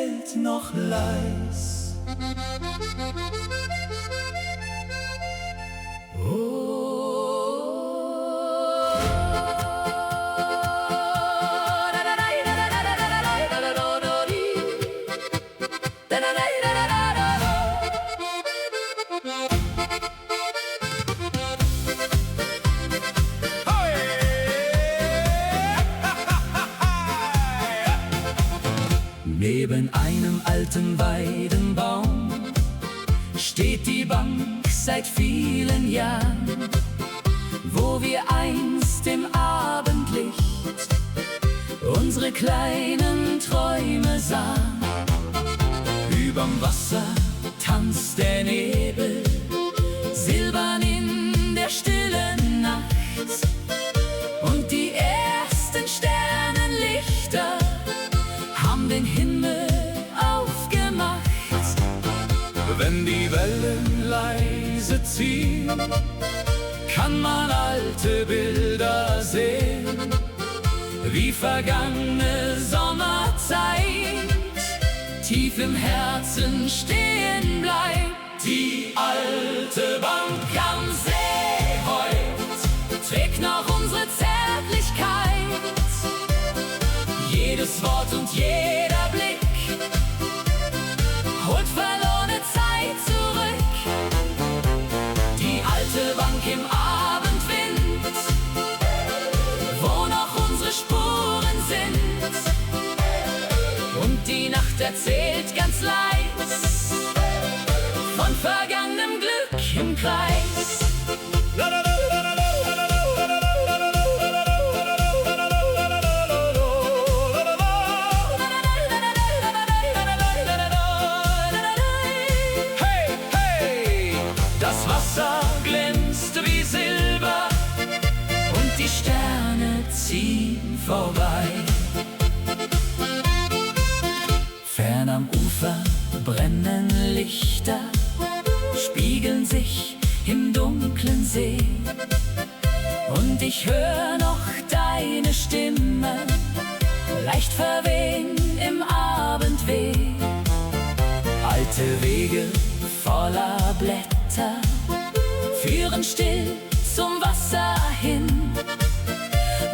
zählt noch leis. Neben einem alten Weidenbaum steht die Bank seit vielen Jahren, wo wir einst im Abendlicht unsere kleinen Träume sahen. Überm Wasser tanzt der Nebel, silbern in der stillen Nacht, und die ersten Sternenlichter haben den Himmel aufgemacht. Wenn die Wellen leise ziehen, kann man alte Bilder sehen, wie vergangene Sommerzeit tief im Herzen stehen bleibt. Die alte Bank am See heut trägt noch unsere Zärtlichkeit. Jedes Wort und jeder Blick holt verlorene Zeit zurück. Die alte Bank im Abendwind, wo noch unsere Spuren sind, und die Nacht erzählt ganz leis von vergangenem Glück im Kreis. Das Wasser glänzt wie Silber und die Sterne ziehen vorbei. Fern am Ufer brennen Lichter, spiegeln sich im dunklen See, und ich hör noch deine Stimme, leicht verwehen im Abendweh. Alte Wege voller Blätter führen still zum Wasser hin,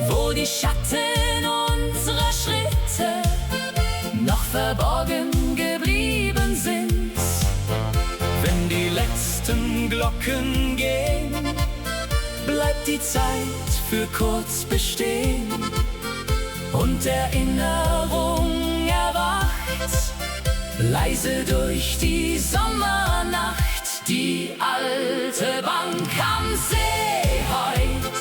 wo die Schatten unserer Schritte noch verborgen geblieben sind. Wenn die letzten Glocken gehen, bleibt die Zeit für kurz bestehen, und Erinnerung erwacht leise durch die Sommernacht. Die alte Bank am See heut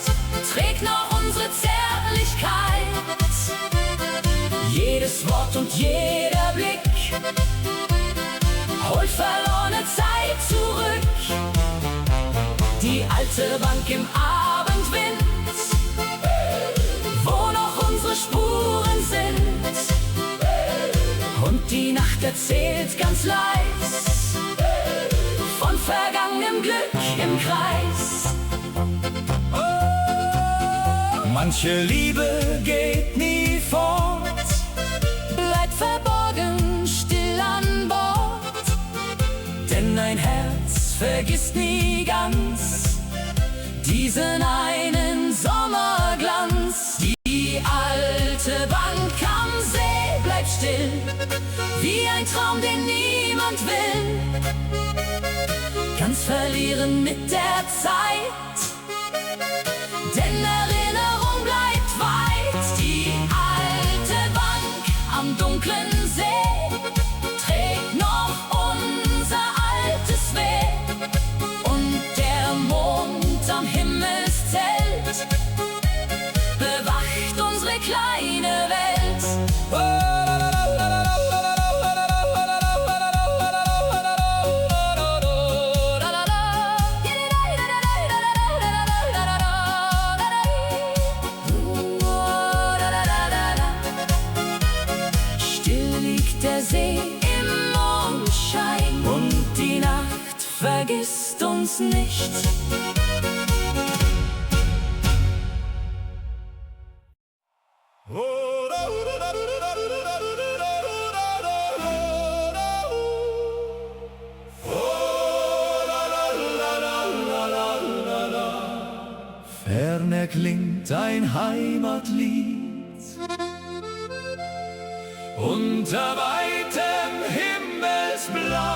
trägt noch unsere Zärtlichkeit. Jedes Wort und jeder Blick holt verlorene Zeit zurück. Die alte Bank im Abendwind, wo noch unsere Spuren sind, und die Nacht erzählt ganz leis von vergangenem Glück im Kreis. Manche Liebe geht nie fort, bleibt verborgen still an Bord, denn ein Herz vergisst nie ganz diesen einen Sommerglanz. Die alte Bank am See bleibt still, wie ein Traum, den niemand will, ganz verlieren mit der Zeit, denn Erinnerung bleibt weit. Die alte Bank am dunklen See trägt noch unser altes Weh, und der Mond am Himmelszelt bewacht unsere kleine Welt. Vergisst uns nicht. erklingt ein Heimatlied. Unter weitem Himmelsblau.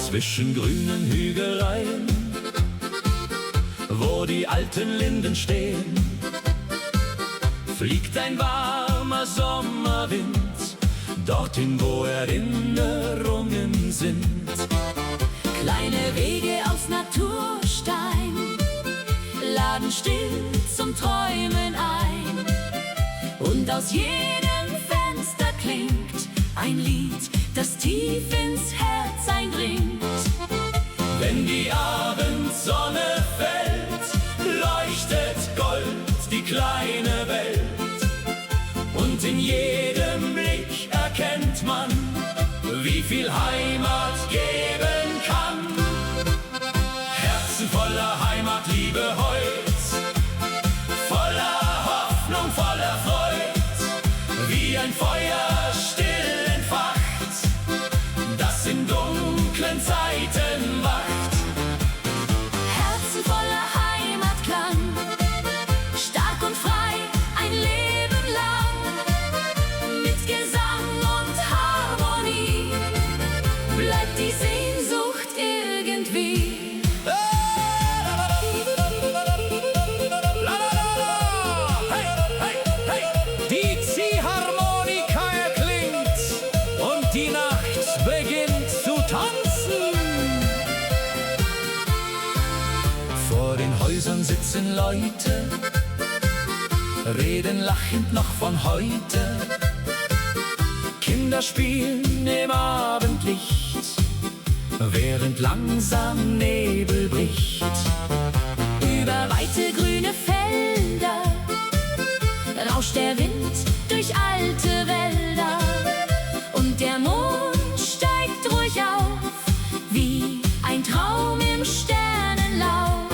Zwischen grünen Hügeleien, wo die alten Linden stehen, fliegt ein warmer Sommerwind dorthin, wo Erinnerungen sind. Kleine Wege aus Naturstein laden still zum Träumen ein. Und aus jedem Fenster klingt ein Lied, das tief ins Herz eindringt. Wenn die Abendsonne fällt, leuchtet Gold die kleine Welt. Und in jedem Blick erkennt man, wie viel Heimat geben kann. Herzen voller Heimatliebe heut, voller Hoffnung, voller Freud, wie ein Feuer still entfacht, das in dunklen Zeiten wacht. Herzen voller Heimatklang, stark und frei ein Leben lang. Mit Gesang und Harmonie bleibt die Sehnsucht irgendwie. Hey, hey, hey. Die Ziehharmonika erklingt und die Nacht beginnt zu tanzen. Vor den Häusern sitzen Leute, reden lachend noch von heute. Kinder spielen im Abendlicht, während langsam Nebel bricht. Über weite grüne Felder rauscht der Wind durch alte Wälder. Und der Mond steigt ruhig auf, wie ein Traum im Sternenlauf.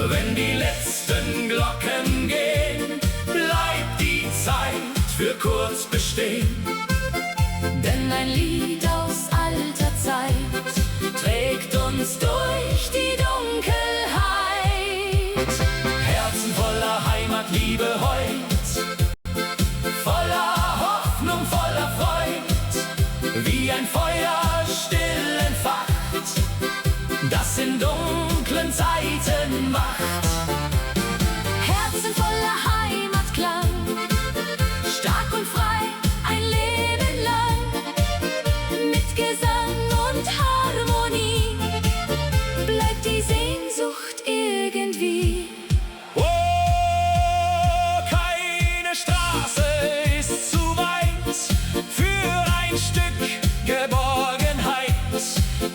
Wenn die letzten Glocken gehen, bleibt die Zeit für kurz bestehen. Denn ein Lied aus alter Zeit trägt uns durch die Dunkelheit. Herzen voller Heimatliebe heut, voller Hoffnung, voller Freud, wie ein Feuer still entfacht, das in dunklen Zeiten wacht. Herzen voller Heimatklang, stark und frei ein Leben lang. Mit Gesang und Harmonie bleibt die Sehnsucht irgendwie. Oh, keine Straße ist zu weit für ein Stück Geborgenheit.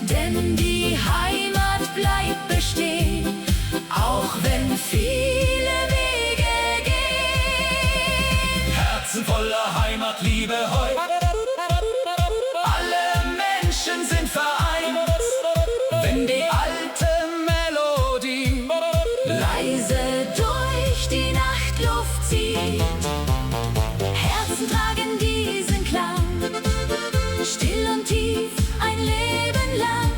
Denn die Heimat bleibt bestehen, auch wenn viele Wege gehen. Herzen voller Heimatliebe heut, alle Menschen sind vereint, wenn die alte Melodie Leise durch die Nachtluft zieht. Herzen tragen diesen Klang, still und tief ein Leben lang.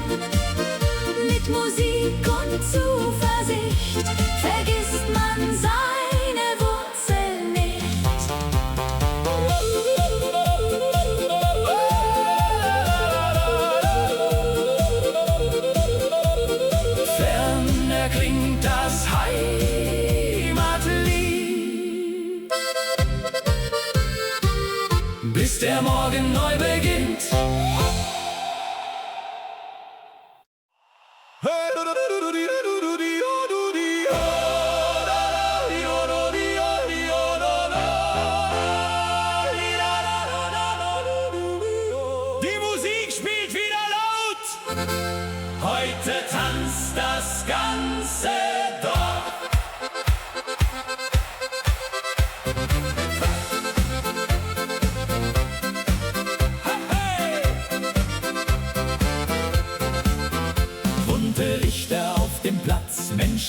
Mit Musik und Zuversicht vergisst man seine Wurzel nicht. fern erklingt das Heimatlied, bis der Morgen neu beginnt. Die Musik spielt wieder laut. Heute tanzt das ganze Dorf.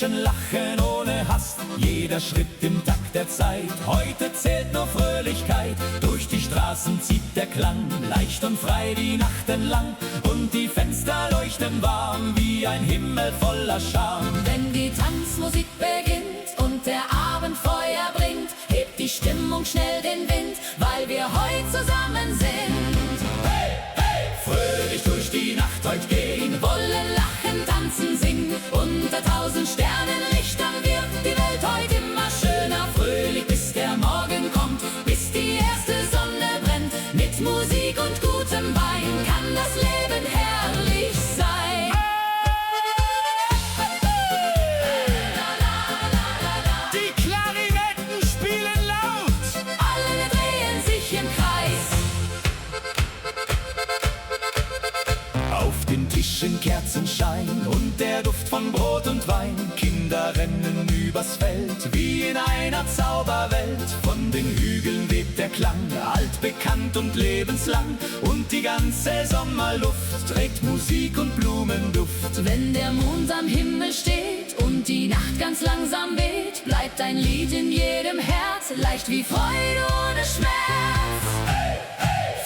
Menschen lachen ohne Hast, jeder Schritt im Takt der Zeit. Heute zählt nur Fröhlichkeit, durch die Straßen zieht der Klang, leicht und frei die Nacht entlang. Und die Fenster leuchten warm, wie ein Himmel voller Charme. Wenn die Tanzmusik beginnt und der Abend Feuer bringt, hebt die Stimmung schnell den Wind, weil wir heute zusammen sind. Hey, hey! Fröhlich durch die Nacht heute gehen, Wollen lachen, tanzen, singen, unter 1000 Sternenlichtern wird die Welt heute immer schöner. Fröhlich bis der Morgen kommt, bis die erste Sonne brennt. Mit Musik und gutem Wein kann das Leben herrlich sein. Die Klarinetten spielen laut, Alle drehen sich im Kreis. auf den Tischen Kerzenschein und der Duft von Brot und Wein. Kinder rennen übers Feld, wie in einer Zauberwelt. Von den Hügeln webt der Klang, altbekannt und lebenslang. Und die ganze Sommerluft trägt Musik und Blumenduft. Wenn der Mond am Himmel steht und die Nacht ganz langsam weht, bleibt ein Lied in jedem Herz, leicht wie Freude ohne Schmerz.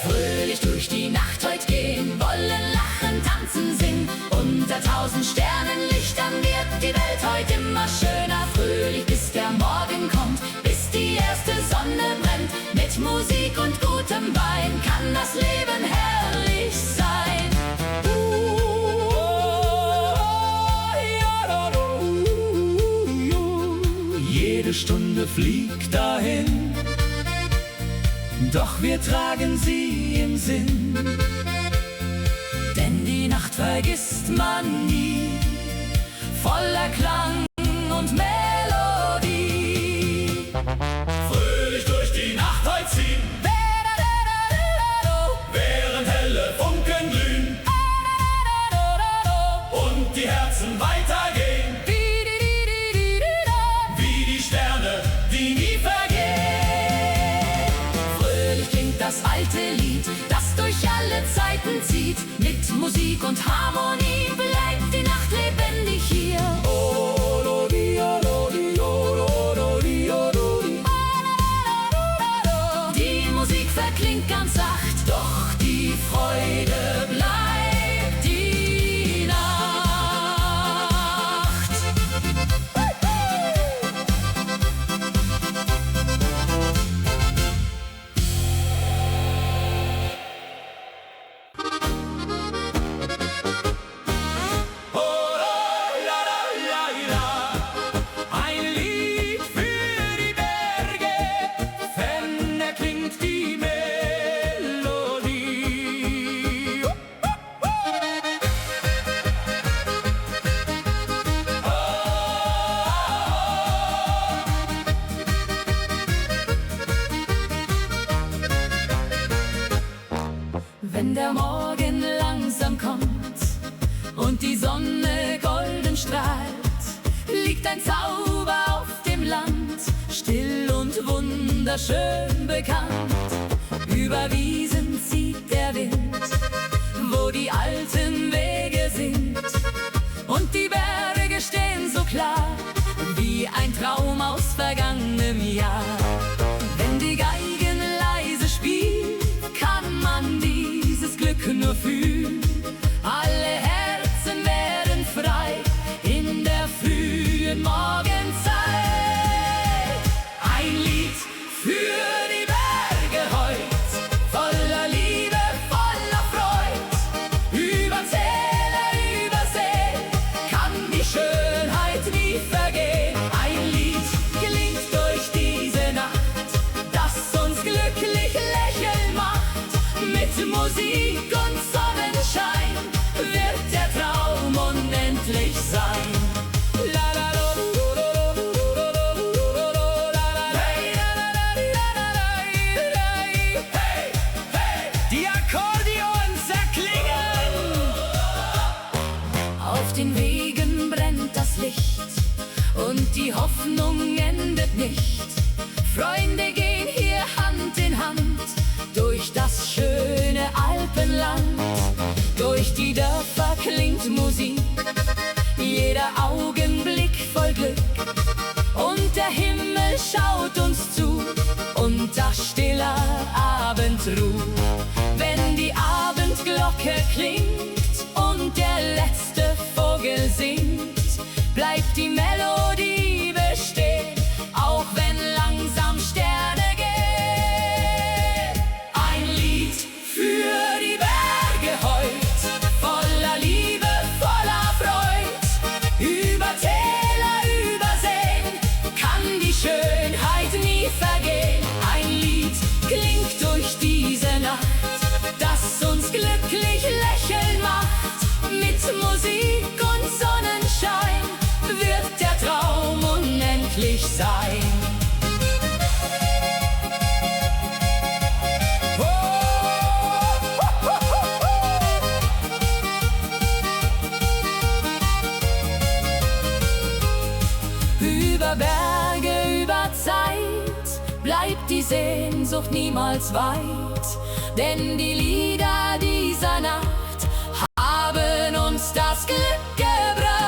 Fröhlich durch die Nacht heut gehen, wollen lachen, tanzen, singen. Unter 1000 Sternenlichtern wird die Welt heut immer schöner. Fröhlich bis der Morgen kommt, bis die erste Sonne brennt. Mit Musik und gutem Wein kann das Leben herrlich sein. Jede Stunde fliegt dahin, doch wir tragen sie im Sinn. Denn die Nacht vergisst man nie, voller Klang und Melodie. Fröhlich durch die Nacht heut ziehen, während helle Funken glühen und die Herzen weitergehen, wie die Sterne, die nie vergehen. Fröhlich klingt das alte Lied, das durch alle Zeiten zieht. Mit Musik und Harmonie bleibt die Nacht lebendig hier. Die Musik verklingt ganz sacht, doch die Freude bleibt die Nacht. Ein Lied für die Berge, fern erklingt die Melodie. Wenn der Morgen langsam kommt und die Sonne golden strahlt, liegt ein Zauber auf dem Land, still und wunderschön bekannt. Über Wiesen zieht der Wind, wo die alten Wege sind, und die Berge stehen so klar, wie ein Traum aus vergangenem Jahr. Wenn die Geigen leise spielt, kann man dieses Glück nur fühlen. Alle Herzen werden frei in der frühen Morgenzeit. Ein Lied für die Berge heut, voller Liebe, voller Freud. Über Täler, über See kann die Schönheit nie vergehen. Ein Lied gelingt durch diese Nacht, das uns glücklich lächeln macht. Mit Musik und Sonnenschein wird der Traum unendlich sein. Die Akkordeons erklingen. Auf den Wegen brennt das Licht und die Hoffnung endet nicht. Freunde gehen hier Hand in Hand durch das schöne Alpenland. Durch die Dörfer klingt Musik, jeder Augenblick voll Abendruh. Wenn die Abendglocke klingt und der letzte Vogel singt, bleibt die Melodie bestehen, auch wenn langsam Sterne gehen. Ein Lied für die Berge heut, voller Liebe, voller Freud. Über Täler, über Seen kann die Schönheit nie vergehen. Ein Lied klingt durch diese Nacht, das uns glücklich lächeln macht. Mit Musik und Sonnenschein wird der Traum unendlich sein. Über Berge, über Zeit bleibt die Sehnsucht niemals weit, denn die Lieder dieser Nacht haben uns das Glück gebracht.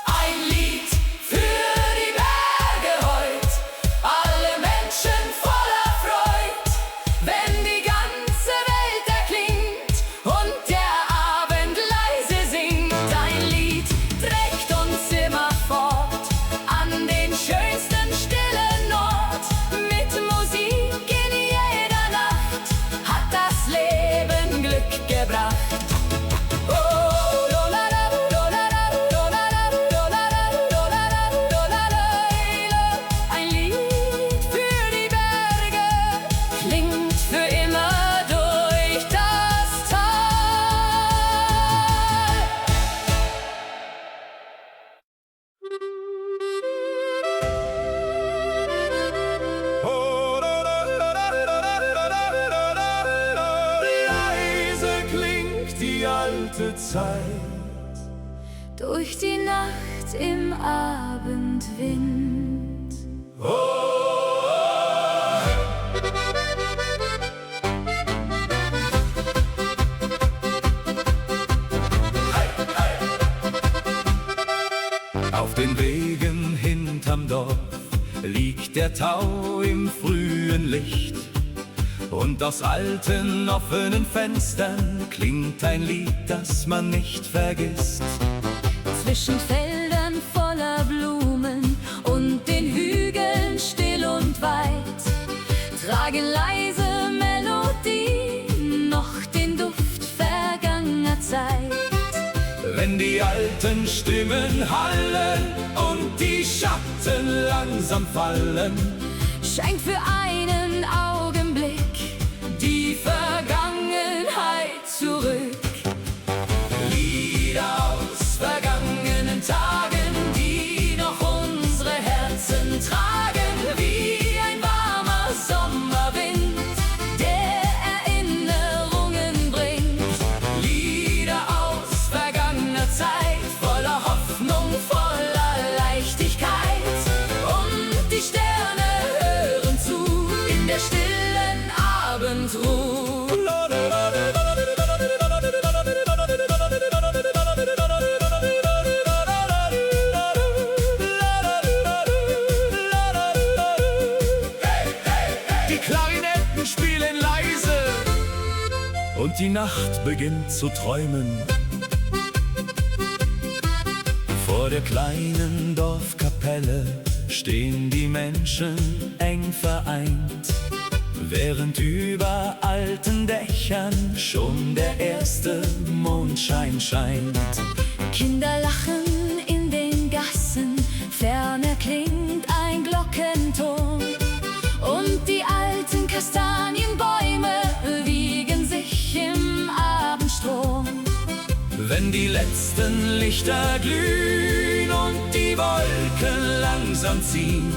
Ein Lied für die Berge heut, alle Menschen voller Freud. Wenn die ganze Welt erklingt und der Abend leise singt, ein Lied trägt uns immer fort an den schönsten stillen Ort. Mit Musik in jeder Nacht hat das Leben Glück gebracht. Ein Lied für die Berge klingt für immer durch das Tal. Leise klingt die alte Zeit. Durch die Nacht im Abendwind. Auf den Wegen hinterm Dorf liegt der Tau im frühen Licht. Und aus alten offenen Fenstern klingt ein Lied, das man nicht vergisst. Zwischen Feldern voller Blumen und den Hügeln still und weit tragen leise Melodien noch den Duft vergangener Zeit. Wenn die alten Stimmen hallen und die Schatten langsam fallen, scheint für einen Augenblick die Vergangenheit zurück. Lieder aus vergangenen Tagen, die noch unsere Herzen tragen, wie ein warmer Sommerwind, Der Erinnerungen bringt. Lieder aus vergangener Zeit, voller Hoffnung, voller Leichtigkeit. Und die Sterne hören zu in der stillen Abendruhe. Die Klarinetten spielen leise und die Nacht beginnt zu träumen. Vor der kleinen Dorfkapelle stehen die Menschen eng vereint, während über alten Dächern schon der erste Mondschein scheint. Kinder lachen in den Gassen, ferne klingt ein Glockenton. Und die alten Kastanienbäume wiegen sich im Abendstrom. Wenn die letzten Lichter glühen und die Wolken langsam ziehen,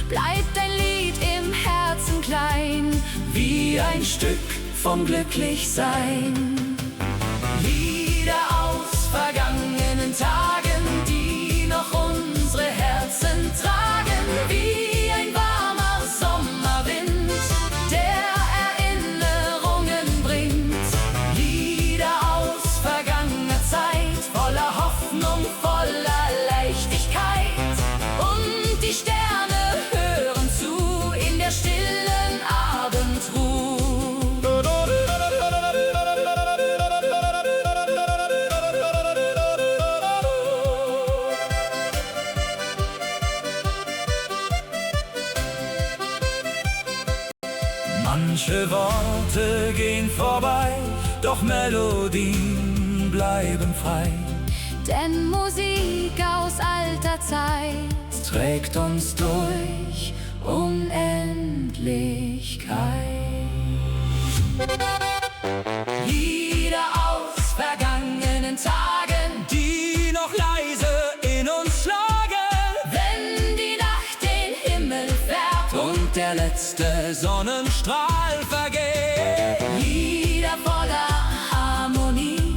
Bleibt ein Lied im Herzen klein, wie ein Stück vom Glücklichsein. Lieder aus vergangenen Tagen, die noch unsere Herzen tragen, wie ein warmer Sommerwind, der Erinnerungen bringt. Lieder aus vergangener Zeit, voller Hoffnung, voller Leichtigkeit. Und die Sterne hören zu in der stillen Abendruhe. Manche Worte gehen vorbei, doch Melodien bleiben frei. Denn Musik aus alter Zeit Trägt uns durch Unendlichkeit. Lieder aus vergangenen Tagen, die noch leise in uns schlagen. Wenn die Nacht den Himmel färbt Und der letzte Sonnenstrahl vergeht. Lieder voller Harmonie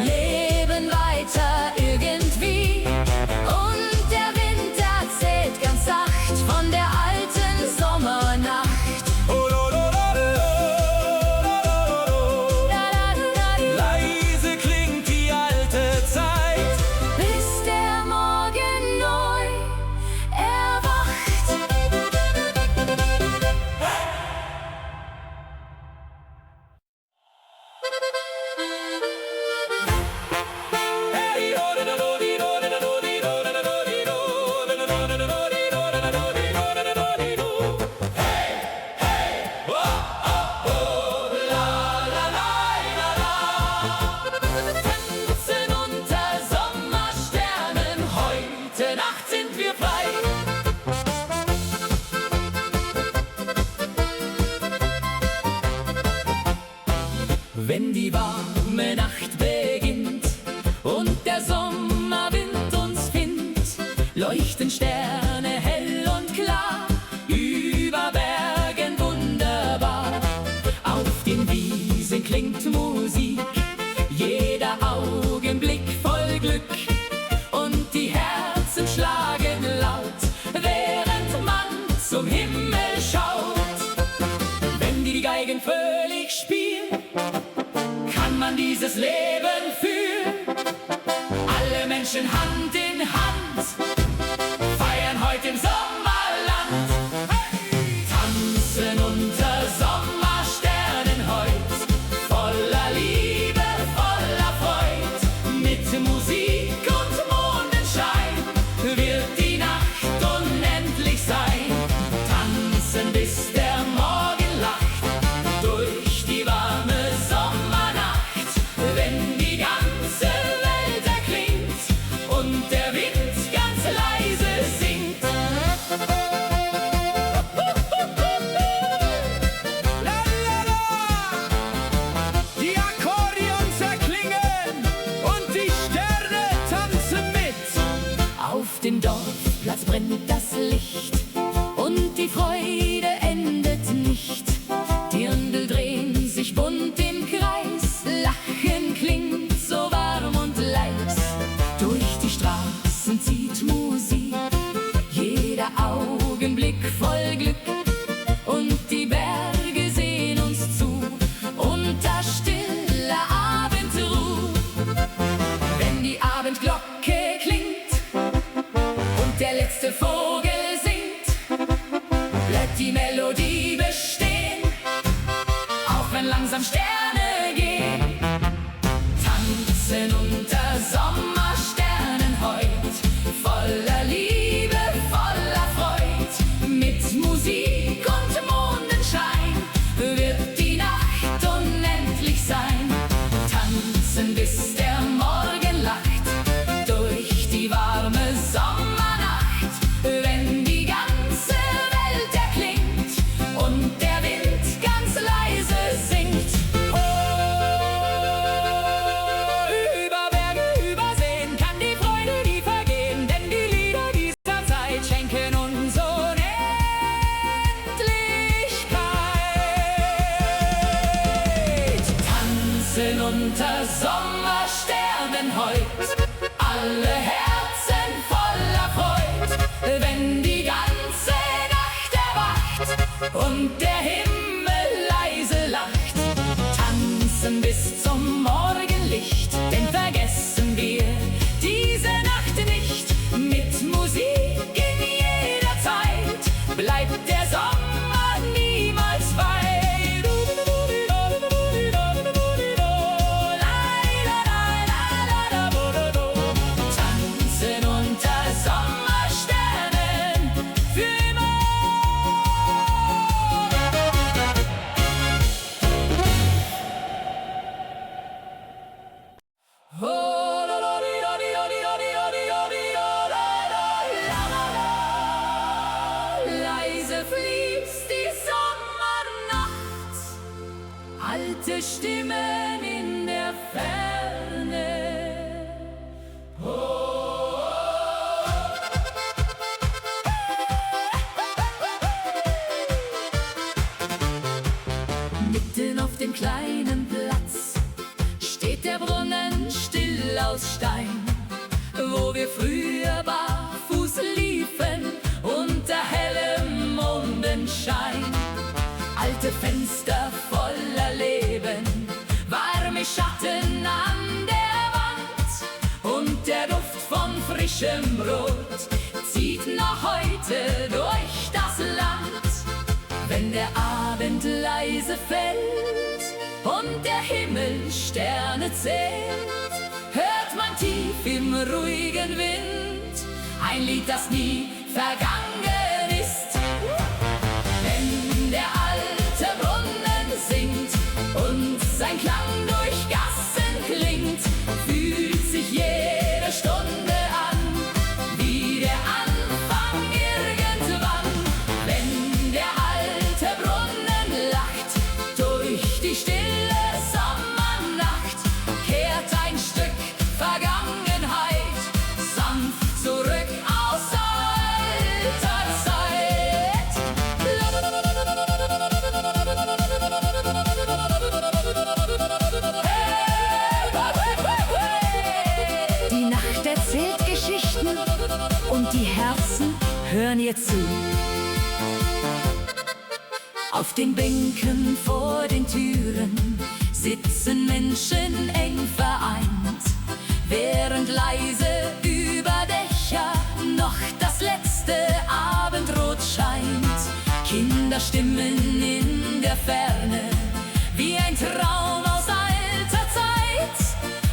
leben weiter irgendwie. Und der Wind erzählt ganz sacht von der alten Sommernacht. Leise klingt die alte Zeit, Bis der Morgen neu erwacht. Tanzen unter Sommersternen, heute Nacht sind wir frei. wenn die warme Nacht beginnt Und der Sommerwind uns findet, leuchten Sterne hell und klar, über Bergen wunderbar. auf den Wiesen klingt Musik, Jeder Augenblick voll Glück und die Herzen schlagen laut, während man zum Himmel schaut. Wenn die Geigen fröhlich spielen, kann man dieses Leben fühlen. Alle Menschen Hand in Hand feiern heute im Sommerland. Tanzen unter Sommersternen heut, voller Liebe, voller Freud. Mit Musik und Mondenschein wird die Nacht unendlich sein. Tanzen bis der Morgen lacht, durch die warme Sommernacht. Wenn die ganze Welt erklingt und der Wind ganz leise singt. Die Akkordeons erklingen und die Sterne tanzen mit. Auf dem Dorfplatz brennt das Licht und die Freude endet nicht. Dirndl drehen sich bunt im Kreis, Lachen klingt so warm und leis. Durch die Straßen zieht Musik, jeder Augenblick voll Glück. Und die Berge sehen uns zu, unter stiller Abendruh. Wenn die Abendglocke klingt und der letzte Vogel singt, bleibt die Melodie bestehen, auch wenn langsam Sterne gehen. Tanzen unter Sommersternen heut, voller Liebe, voller Freud. Mit Musik und Mondenschein wird die Nacht unendlich sein. Tanzen bis der Morgen lacht, durch die warme Sommernacht. Wenn die ganze Welt erklingt und der Wind ganz leise singt. Über Berge, über Seen kann die Freude nie vergehen, denn die Lieder dieser Zeit schenken uns Unendlichkeit. Tanzen unter Sommersternen heut, alle Herzen voller Freud. Wenn die ganze Nacht erwacht und der Himmel leise lacht, tanzen bis zum Morgenlicht, denn vergessen wir diese Nacht nicht. Mit Musik in jeder Zeit bleibt der Sommer niemals frei. Tanzen unter Sommersternen für immer. frischem Brot zieht noch heute durch das Land. Wenn der Abend leise fällt und der Himmel Sterne zählt, hört man tief im ruhigen Wind ein Lied, das nie vergangen ist. Wenn der alte Brunnen singt und sein Klang durch Gassen klingt, fühlt sich jede Stunde an wie der Anfang irgendwann. Wenn der alte Brunnen lacht durch die stille Sommernacht, kehrt ein Stück Vergangenheit sanft zurück aus alter Zeit. Die Nacht erzählt Geschichten und die Herzen hören ihr zu. Auf den Bänken vor den Türen sitzen Menschen eng vereint, während leise über Dächer noch das letzte Abendrot scheint. Kinderstimmen in der Ferne, wie ein Traum aus alter Zeit,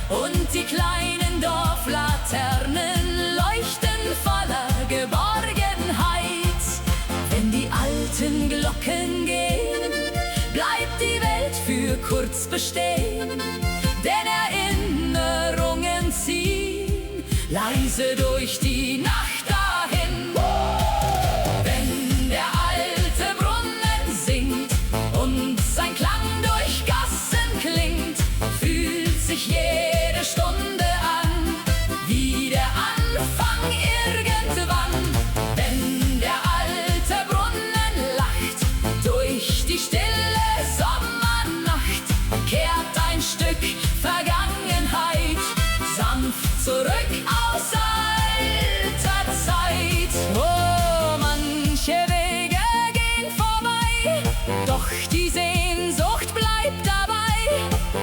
und die kleinen Dorflaternen leuchten voller Geborgenheit. Wenn die alten Glocken gehen, bleibt die Welt für kurz bestehen, denn Erinnerungen ziehen leise durch die Nacht dahin. Wenn der alte Brunnen singt und sein Klang durch Gassen klingt, fühlt sich jede Stunde an wie der Anfang irgendwann. Wenn der alte Brunnen lacht durch die stille Sommernacht, kehrt ein Stück Vergangenheit sanft zurück aus alter Zeit. Oh, manche Wege gehen vorbei, doch die Sehnsucht bleibt dabei,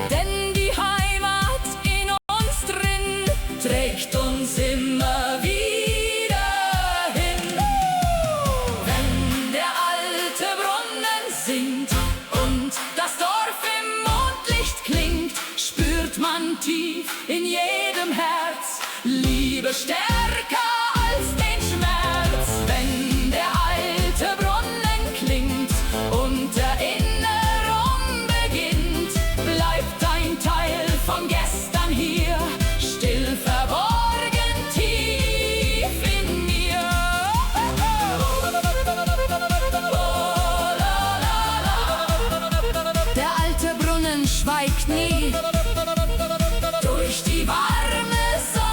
denn die Heimat in uns drin trägt uns immer wieder hin. Wenn der alte Brunnen singt und das Dorf im Mondlicht klingt, spürt man tief in jedem Herz Liebe stärker als den Schmerz. Wenn der alte Brunnen klingt und Erinnerung beginnt, bleibt ein Teil von gestern hier, still verborgen tief in mir. Der alte Brunnen schweigt nie durch die warme Sommernacht.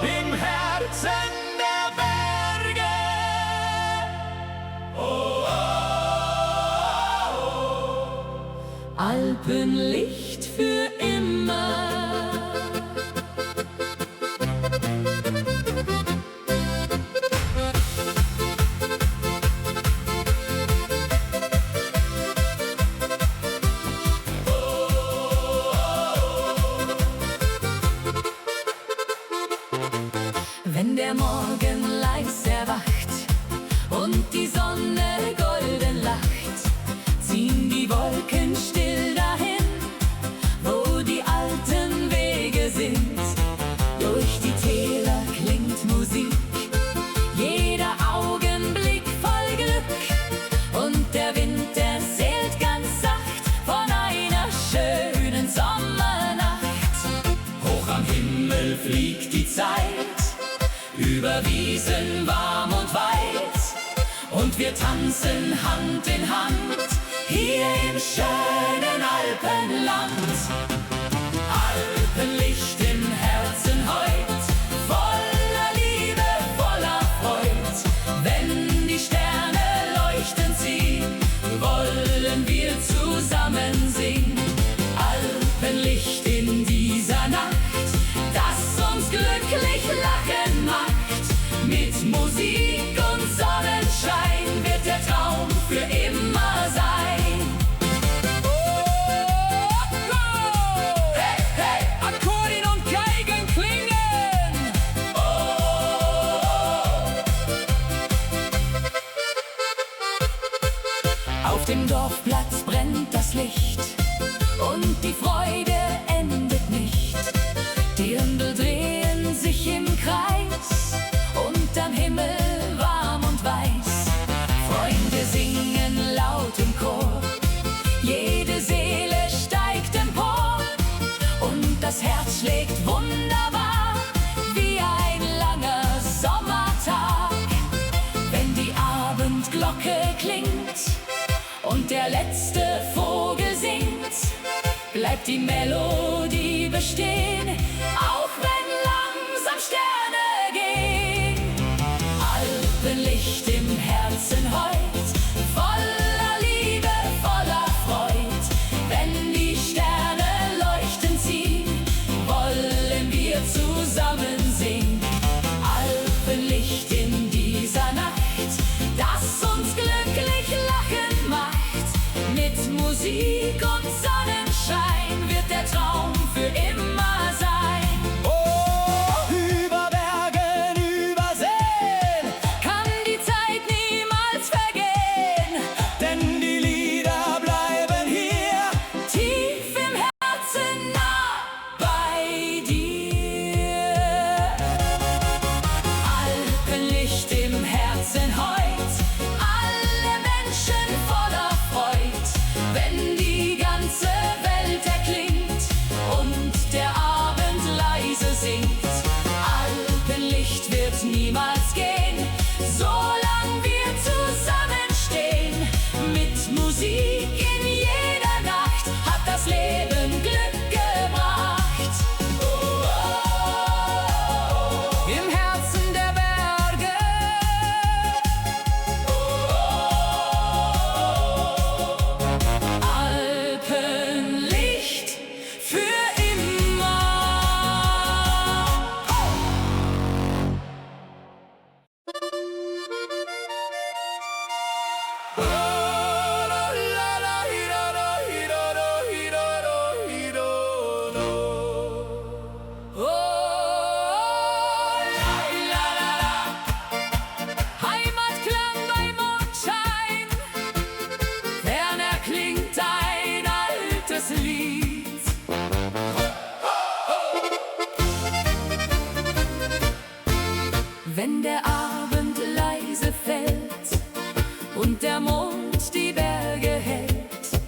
Im Herzen der Berge. Alpenlicht für immer. Wenn der Morgen leis erwacht und die Sonne golden lacht, ziehen die Wolken still dahin, wo die alten Wege sind. Durch die Täler klingt Musik, jeder Augenblick voll Glück, und der Wind erzählt ganz sacht von einer schönen Sommernacht. Hoch am Himmel fliegt die Zeit, über Wiesen warm und weit, und wir tanzen Hand in Hand hier im schönen Alpenland. Alpenlicht im Herzen heut, voller Liebe, voller Freud. Wenn die Sterne leuchten sehen, wollen wir zusammen singen. Alpenlicht in dieser Nacht, das uns glücklich lachen macht, mit Musik und Auf dem Dorfplatz brennt das Licht und die Freude endet nicht. Die Ründel drehen sich im Kreis, unterm Himmel warm und weiß. Freunde singen laut im Chor, jede Seele steigt empor und das Herz schlägt wunderbar wie ein langer Sommertag. Wenn die Abendglocke klingt und der letzte Vogel singt, bleibt die Melodie bestehen, auch wenn langsam Sterne gehen. Alpenlicht im Herzen heut, voller Liebe, voller Freud. Wenn die Sterne leuchten ziehen, wollen wir zusammen singen. Alpenlicht in dieser Nacht, das uns glücklich lachen macht. Mit Musik und Sonnenschein wird der Traum für immer sein. Oh, über Bergen, über Seen Kann die Zeit niemals vergehen, denn die Lieder bleiben hier. tief im Herzen nah bei dir. Alpenlicht im Herzen heut, alle Menschen voller Freud. Wenn die ganze Welt erklingt und der Abend leise singt, Alpenlicht wird niemals gehen, solang wir zusammenstehen. Mit Musik in jeder Nacht hat das Leben Glück gebracht. Im Herzen der Berge, Alpenlicht für immer. Heimatklang bei Mondschein, fern erklingt ein altes Lied. Wenn der Abend leise fällt und der Mond die Berge hält,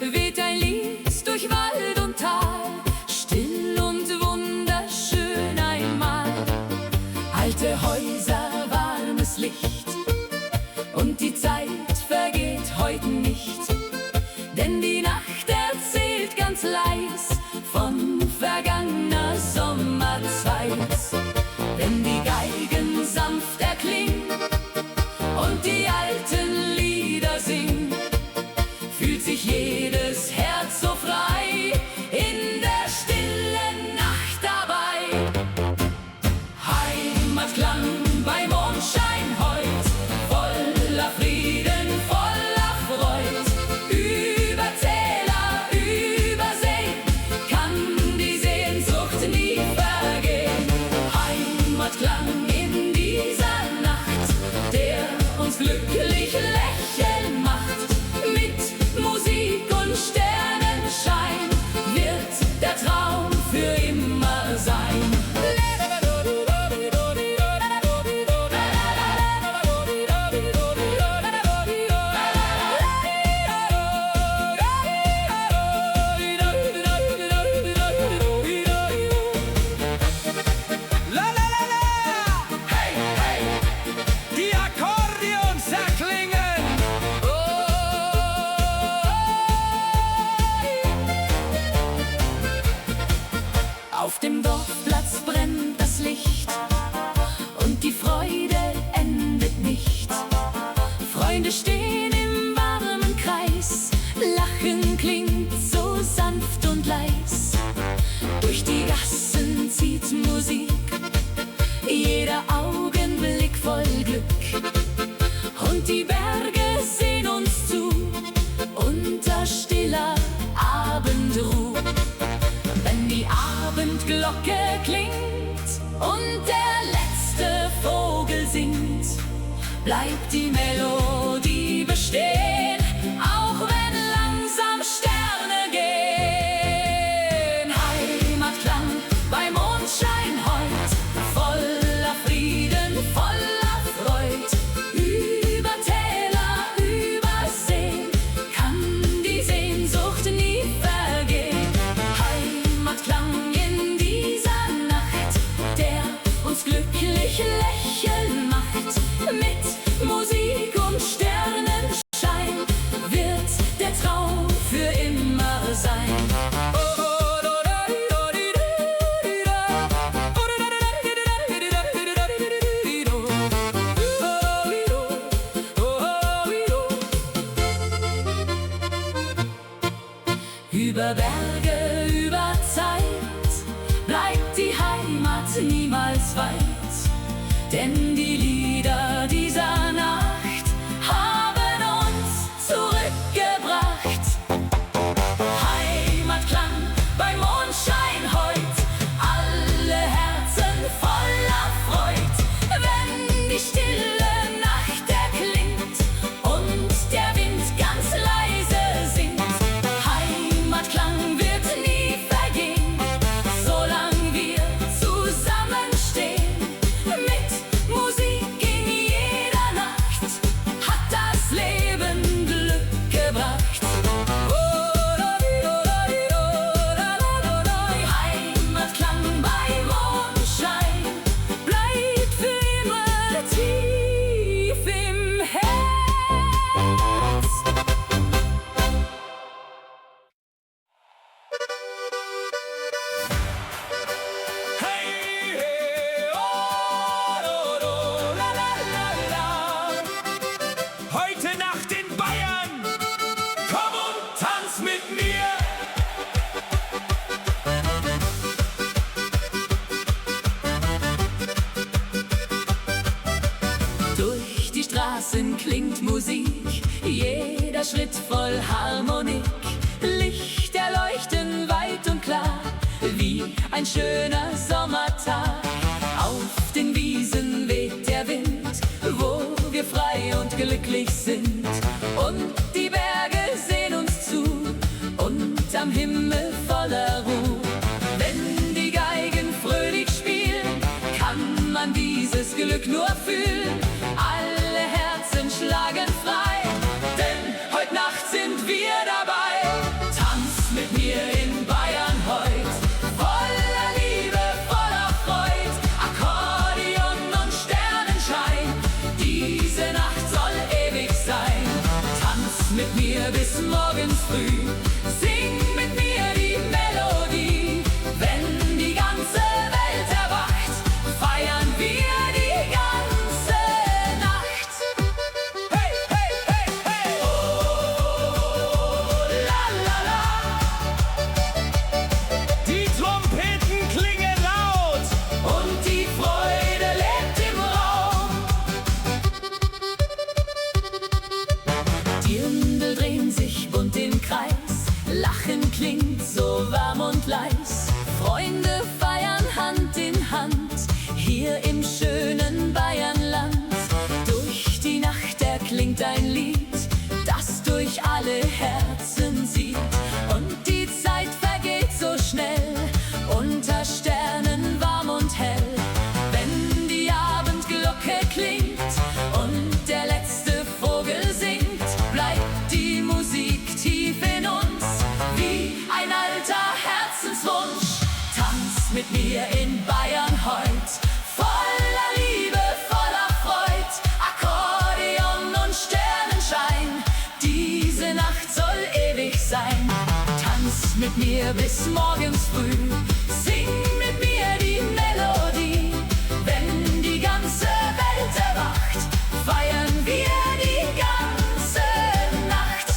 weht ein Lied durch Wald und Tal, still und wunderschön einmal. Alte Häuser, warmes Licht und die Zeit vergeht heute nicht, denn die Nacht erzählt ganz leis von vergangener Sommerzeit. Wenn die Geigen sanft erklingen und die alten Lieder singen, fühlt sich jedes Herz so frei in der stillen Nacht dabei. Heimatklang bei Mondschein heut, voller Frieden, voller Freud. Über Täler, über Seen kann die Sehnsucht nie vergehen. Heimatklang in dieser Nacht, der uns glücklich lächeln macht. Mit Musik und Sternenschein wird der Traum für immer sein. La la la la! Hey, hey! Die Akkordeons erklingen! Auf dem Dorfplatz brennt das Licht und die Freude endet nicht. Freunde stehen im warmen Kreis, Lachen klingt so sanft und leis. Durch die Gassen zieht Musik, jeder Augenblick voll Glück. Und die Berge sehen uns zu, unter stiller Abendruh. Wenn die Abendglocke klingt und der letzte Vogel singt, bleibt die Melodie bestehen. Über Berge, über Zeit bleibt die Heimat niemals weit, denn die Lieder dieser Nacht haben uns zurückgebracht. Heimatklang bei Mondschein heut, alle Herzen voller Freud, wenn die stille Nacht erklingt und der Wind ganz leise singt. Heimatklang wird nie vergehen, solang wir zusammenstehen. Mit Musik in jeder Nacht hat das Leben Glück gebracht. Heimatklang bei Mondschein bleibt für immer tief im Herz. Hey, hey, oh, do, do, la, la, la, la. Heute Nacht in Bayern, komm und tanz mit mir. Durch die Straßen klingt Musik, jeder Schritt voll Harmonik. Lichter leuchten weit und klar, wie ein schöner Sommertag. Auf den Wiesen weht der Wind, wo wir frei und glücklich sind. Und die Berge sehen uns zu, und am Himmel voller Ruhe. Wenn die Geigen fröhlich spielen, kann man dieses Glück nur fühlen. Alle Herzen schlagen frei, denn heute Nacht sind wir dabei. Tanz mit mir in Bayern heut, voller Liebe, voller Freud. Akkordeon und Sternenschein, diese Nacht soll ewig sein. Tanz mit mir bis morgens früh, sing mit mir die Melodie. Wenn die ganze Welt erwacht, feiern wir die ganze Nacht. Hey, hey, hey, hey, oh, la, la, la. Die Trompeten klingen laut. Und die Freude lebt im Raum. Dirndl drehen sich bunt im Kreis, Lachen klingt so warm und leis. Freunde feiern Hand in Hand, hier im schönen Bayernland. Durch die Nacht erklingt ein Lied, das durch alle Herzen zieht. Und die Zeit vergeht so schnell, unter Sternen warm und hell. Wenn die Abendglocke klingt und der letzte Vogel singt, bleibt die Musik tief in uns, wie ein alter Herzenswunsch. Tanz mit mir in Bayern heut, voller Liebe, voller Freud. Akkordeon und Sternenschein, diese Nacht soll ewig sein. Tanz mit mir bis morgens früh, sing mit mir die Melodie. Wenn die ganze Welt erwacht, feiern wir die ganze Nacht.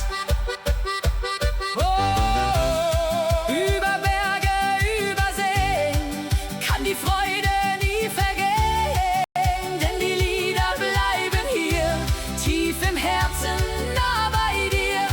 Über Berge, über Seen kann die Freude nie vergehen, denn die Lieder bleiben hier tief im Herzen, nah bei dir.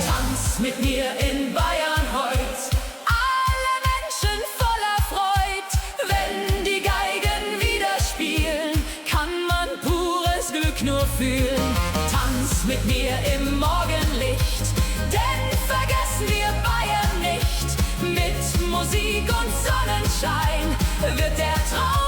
Tanz mit mir in Bayern heut, alle Menschen voller Freud. Wenn die Geigen wieder spielen, kann man pures Glück nur fühlen. Tanz mit mir im Morgenlicht, denn vergessen wir Bayern nicht. Mit Musik und Sonnenschein wird der Traum